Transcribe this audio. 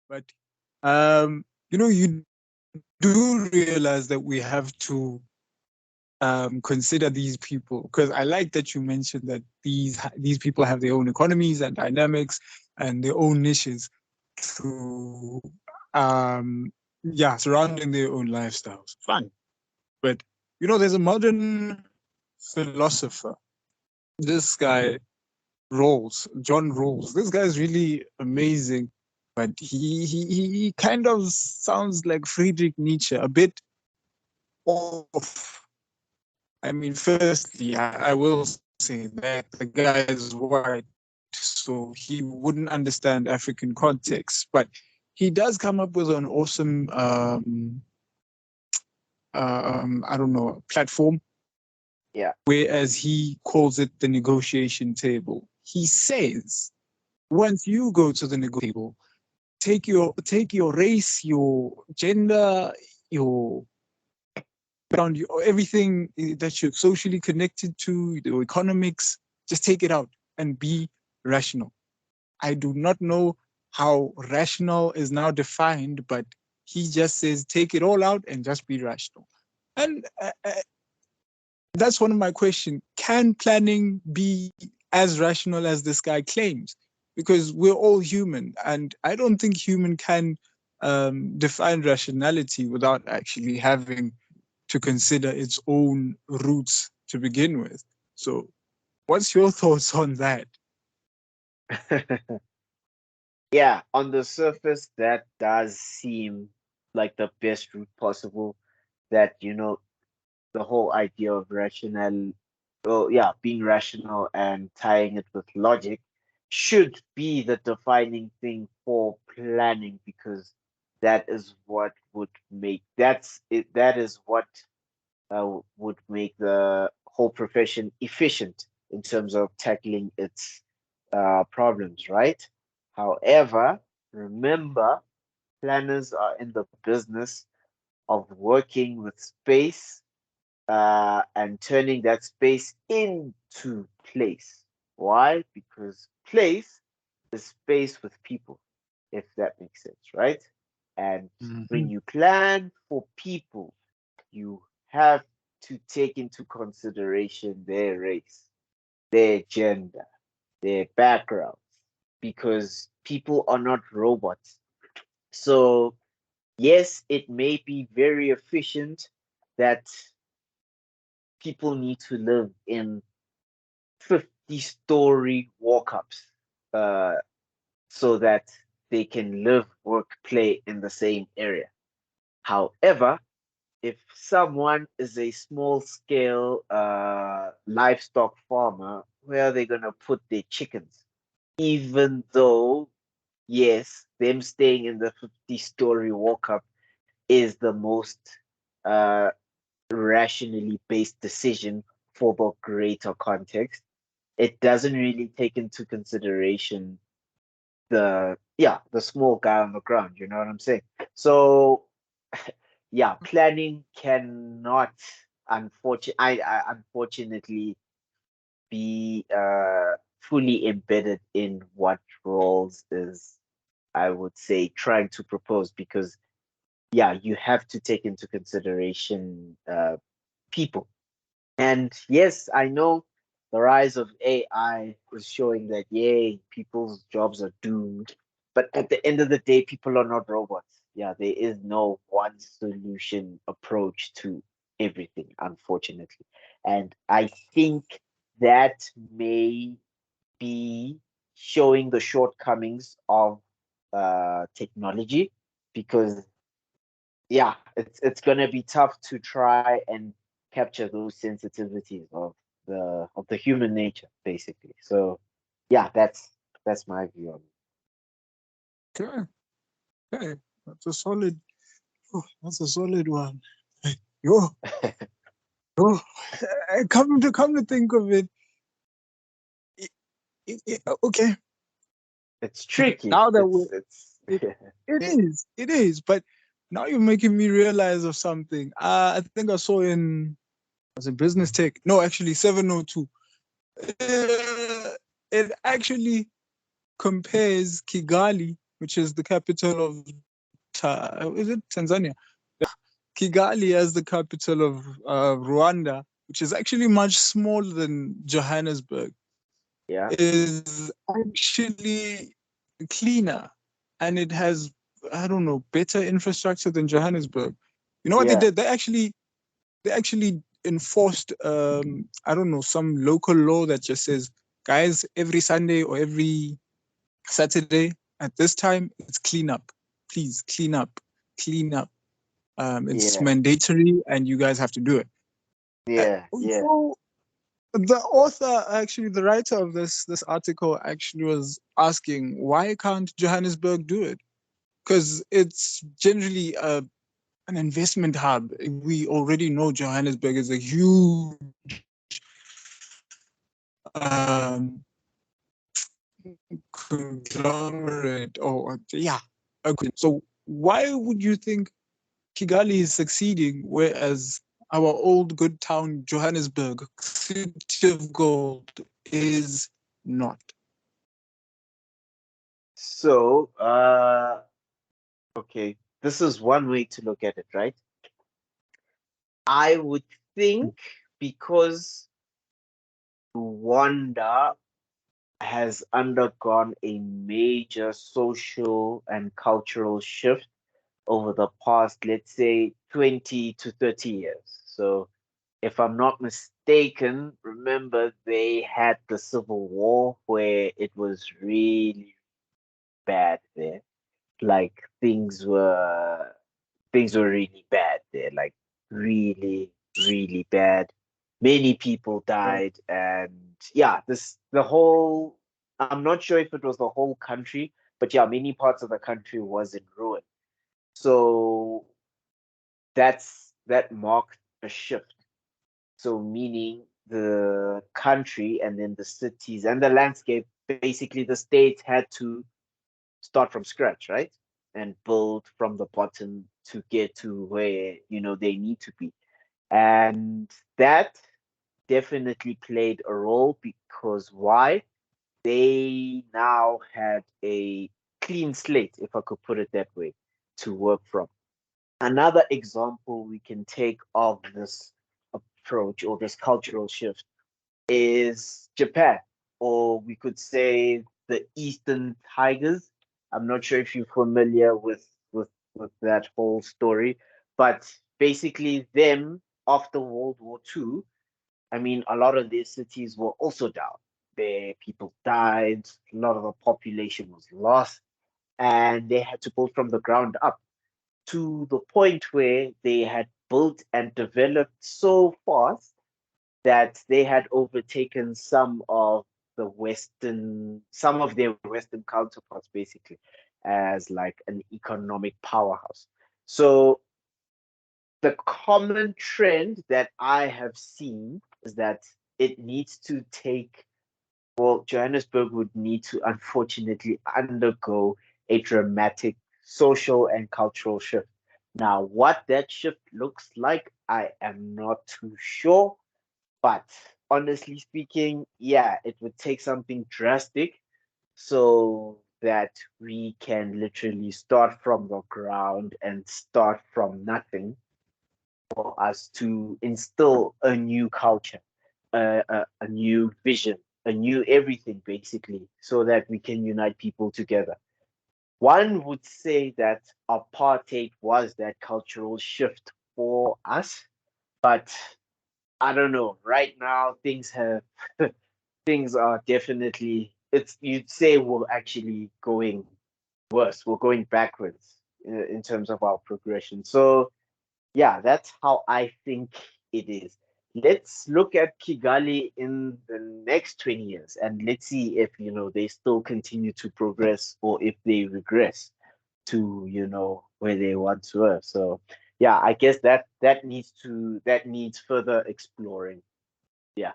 But you do realize that we have to consider these people, because I like that you mentioned that these people have their own economies and dynamics and their own niches to surrounding their own lifestyles. Fine. But there's a modern philosopher, this guy John Rawls. This guy is really amazing, but he kind of sounds like Friedrich Nietzsche, a bit off. I mean, firstly, I will say that the guy is white, so he wouldn't understand African context, but he does come up with an awesome, I don't know, platform, Yeah. whereas he calls it the negotiation table. He says, once you go to the negotiation table, take your race, your gender, your background, everything that you're socially connected to, your economics, just take it out and be rational. I do not know how rational is now defined, but he just says take it all out and just be rational. And that's one of my questions. Can planning be as rational as this guy claims? Because we're all human, and I don't think human can define rationality without actually having to consider its own roots to begin with. So, what's your thoughts on that? Yeah, on the surface, that does seem like the best route possible. That, the whole idea of being rational and tying it with logic should be the defining thing for planning, because that is what would make that's it. That is what would make the whole profession efficient in terms of tackling its problems, right? However, remember, planners are in the business of working with space and turning that space into place. Why? Because place is space with people, if that makes sense, right? And when Mm-hmm. you plan for people, you have to take into consideration their race, their gender, their backgrounds, because people are not robots. So, yes, it may be very efficient that people need to live in 50-story walk-ups uh, so that they can live, work, play in the same area. However, if someone is a small scale livestock farmer, where are they going to put their chickens? Even though, yes, them staying in the 50-story walk up is the most uh, rationally based decision for the greater context, it doesn't really take into consideration the small guy on the ground. You know what I'm saying? So yeah, planning cannot unfortunately be fully embedded in what roles is, I would say, trying to propose, because yeah, you have to take into consideration people. And yes, I know the rise of AI is showing that, yay, people's jobs are doomed. But at the end of the day, people are not robots. Yeah, there is no one solution approach to everything, unfortunately. And I think that may be showing the shortcomings of technology, because yeah, it's gonna be tough to try and capture those sensitivities of the human nature, basically. So yeah, that's my view on Okay, okay, that's a solid. Oh, that's a solid one. Yo, it. yo. Come to think of it, okay. It's tricky. Now that It's we're it's it, it is, but now you're making me realize of something. I think I saw in was it Business Tech? No, actually 702. It actually compares Kigali. which is the capital of is it Tanzania? Kigali as the capital of Rwanda, which is actually much smaller than Johannesburg, Yeah. is actually cleaner, and it has, I don't know, better infrastructure than Johannesburg. You know what they Yeah. did? They actually enforced I don't know, some local law that just says, guys, every Sunday or every Saturday at this time it's clean up. Please clean up, clean up. It's Yeah. mandatory and you guys have to do it. Uh, Yeah. Yeah. So the author, actually the writer of this article, actually was asking, why can't Johannesburg do it? Because it's generally an investment hub. We already know Johannesburg is a huge um, conglomerate, or yeah. Okay. So why would you think Kigali is succeeding, whereas our old good town Johannesburg, city of gold, is not? So, okay, this is one way to look at it, right? I would think because Rwanda has undergone a major social and cultural shift over the past, let's say, 20 to 30 years. So, if I'm not mistaken, remember they had the Civil War where it was really bad there. Like things were really bad there, like really, really bad. Many people died, and yeah, the whole. I'm not sure if it was the whole country, but yeah, many parts of the country was in ruin. So that marked a shift. So meaning the country and then the cities and the landscape, basically the state had to start from scratch, right? And build from the bottom to get to where they need to be. And that definitely played a role because why? They now had a clean slate, if I could put it that way, to work from. Another example we can take of this approach or this cultural shift is Japan, or we could say the Eastern Tigers. I'm not sure if you're familiar with that whole story, but basically them after World War II, I mean, a lot of their cities were also down. Their people died, a lot of the population was lost, and they had to build from the ground up to the point where they had built and developed so fast that they had overtaken some of their Western counterparts, basically, as like an economic powerhouse. So the common trend that I have seen is that it needs to take, well, Johannesburg would need to unfortunately undergo a dramatic social and cultural shift. Now, what that shift looks like, I am not too sure. But honestly speaking, yeah, it would take something drastic so that we can literally start from the ground and start from nothing for us to instill a new culture, a new vision, a new everything, basically, so that we can unite people together. One would say that apartheid was that cultural shift for us, but I don't know. Right now, things are definitely, it's you'd say we're actually going worse. We're going backwards in terms of our progression. So yeah, that's how I think it is. Let's look at Kigali in the next 20 years and let's see if they still continue to progress or if they regress to where they once were. So yeah, I guess that needs further exploring. Yeah.